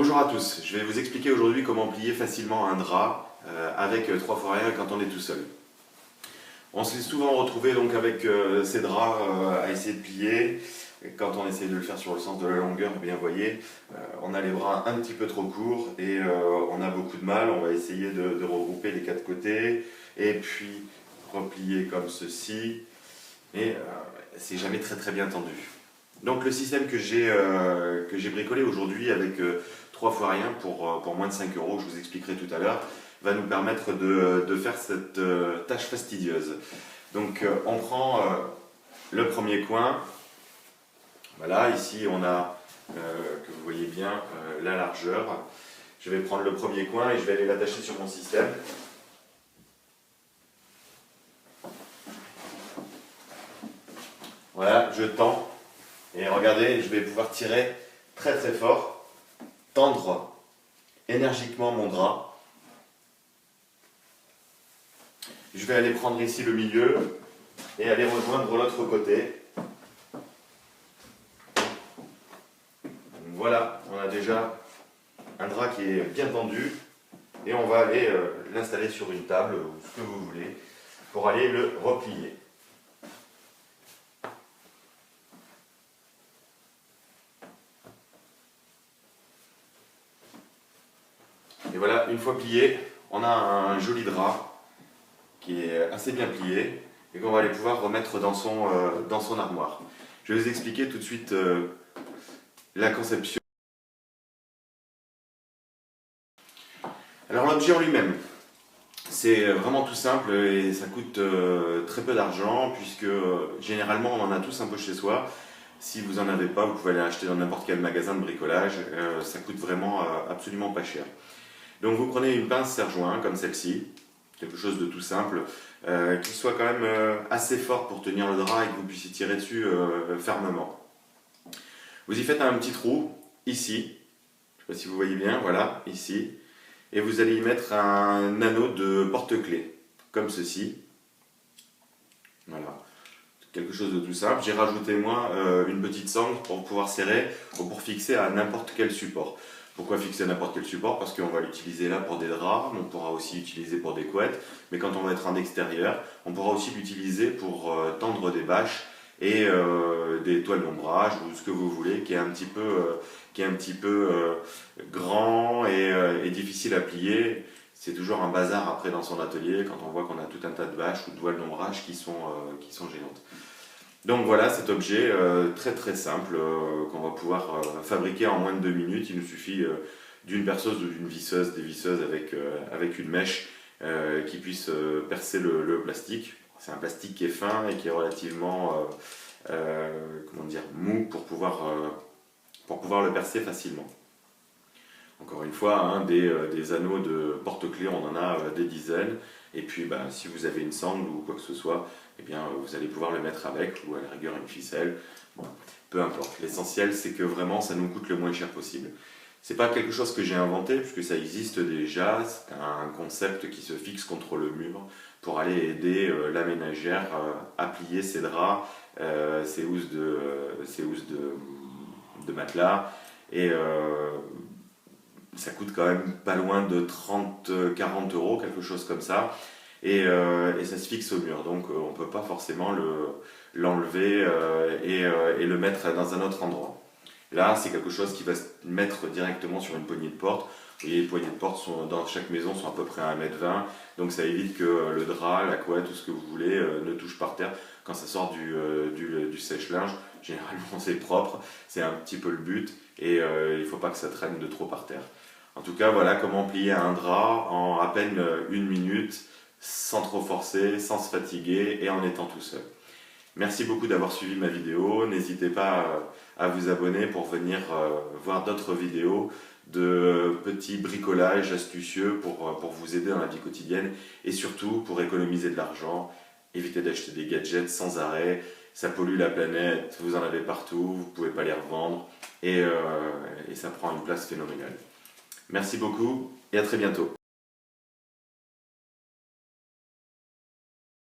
Bonjour à tous, je vais vous expliquer aujourd'hui comment plier facilement un drap avec 3x1 quand on est tout seul. On se laisse souvent retrouver donc avec ces draps à essayer de plier. Et quand on essaie de le faire sur le sens de la longueur, eh bien vous voyez, on a les bras un petit peu trop courts et on a beaucoup de mal. On va essayer de regrouper les quatre côtés et puis replier comme ceci. Et c'est jamais très bien tendu. Donc le système que j'ai bricolé aujourd'hui avec 3 fois rien pour moins de 5 euros, je vous expliquerai tout à l'heure, va nous permettre de faire cette tâche fastidieuse. Donc on prend le premier coin, voilà, ici on a, que vous voyez bien, la largeur. Je vais prendre le premier coin et je vais aller l'attacher sur mon système. Voilà, je tends. Et regardez, je vais pouvoir tirer très fort, tendre énergiquement mon drap. Je vais aller prendre ici le milieu et aller rejoindre l'autre côté. Voilà, on a déjà un drap qui est bien tendu et on va aller l'installer sur une table ou ce que vous voulez pour aller le replier. Et voilà, une fois plié, on a un joli drap qui est assez bien plié et qu'on va aller pouvoir remettre dans son armoire. Je vais vous expliquer tout de suite la conception. Alors l'objet en lui-même, c'est vraiment tout simple et ça coûte très peu d'argent puisque généralement on en a tous un peu chez soi. Si vous n'en avez pas, vous pouvez aller acheter dans n'importe quel magasin de bricolage, ça coûte vraiment absolument pas cher. Donc vous prenez une pince serre-joint comme celle-ci, quelque chose de tout simple, qui soit quand même assez fort pour tenir le drap et que vous puissiez tirer dessus fermement. Vous y faites un petit trou, ici, je ne sais pas si vous voyez bien, voilà, ici, et vous allez y mettre un anneau de porte-clés, comme ceci. Voilà, quelque chose de tout simple. J'ai rajouté moi une petite sangle pour pouvoir serrer ou pour fixer à n'importe quel support. Pourquoi fixer à n'importe quel support? Parce qu'on va l'utiliser là pour des draps, on pourra aussi l'utiliser pour des couettes, mais quand on va être en extérieur, on pourra aussi l'utiliser pour tendre des bâches et des toiles d'ombrage ou ce que vous voulez, qui est un petit peu grand et difficile à plier. C'est toujours un bazar après dans son atelier quand on voit qu'on a tout un tas de bâches ou de toiles d'ombrage qui sont géantes. Donc voilà cet objet très simple qu'on va pouvoir fabriquer en moins de 2 minutes. Il nous suffit d'une perceuse ou d'une visseuse, des visseuses avec une mèche qui puisse percer le plastique. C'est un plastique qui est fin et qui est relativement comment dire, mou pour pouvoir le percer facilement. Encore une fois, hein, des anneaux de porte-clés, on en a des dizaines. Et puis, si vous avez une sangle ou quoi que ce soit, eh bien, vous allez pouvoir le mettre avec, ou à la rigueur une ficelle. Bon, peu importe. L'essentiel, c'est que vraiment, ça nous coûte le moins cher possible. C'est pas quelque chose que j'ai inventé, puisque ça existe déjà. C'est un concept qui se fixe contre le mur pour aller aider la ménagère à plier ses draps, ses housses de matelas. Et ça coûte quand même pas loin de 30-40 euros, quelque chose comme ça. Et ça se fixe au mur, donc on ne peut pas forcément l'enlever et le mettre dans un autre endroit. Là, c'est quelque chose qui va se mettre directement sur une poignée de porte. Vous voyez, les poignées de porte dans chaque maison sont à peu près à 1,20 m, donc ça évite que le drap, la couette, tout ce que vous voulez ne touche par terre. Quand ça sort du sèche-linge, généralement c'est propre, c'est un petit peu le but, et il ne faut pas que ça traîne de trop par terre. En tout cas, voilà comment plier un drap en à peine 1 minute, sans trop forcer, sans se fatiguer et en étant tout seul. Merci beaucoup d'avoir suivi ma vidéo. N'hésitez pas à vous abonner pour venir voir d'autres vidéos de petits bricolages astucieux pour vous aider dans la vie quotidienne et surtout pour économiser de l'argent. Évitez d'acheter des gadgets sans arrêt, ça pollue la planète, vous en avez partout, vous ne pouvez pas les revendre et ça prend une place phénoménale. Merci beaucoup et à très bientôt.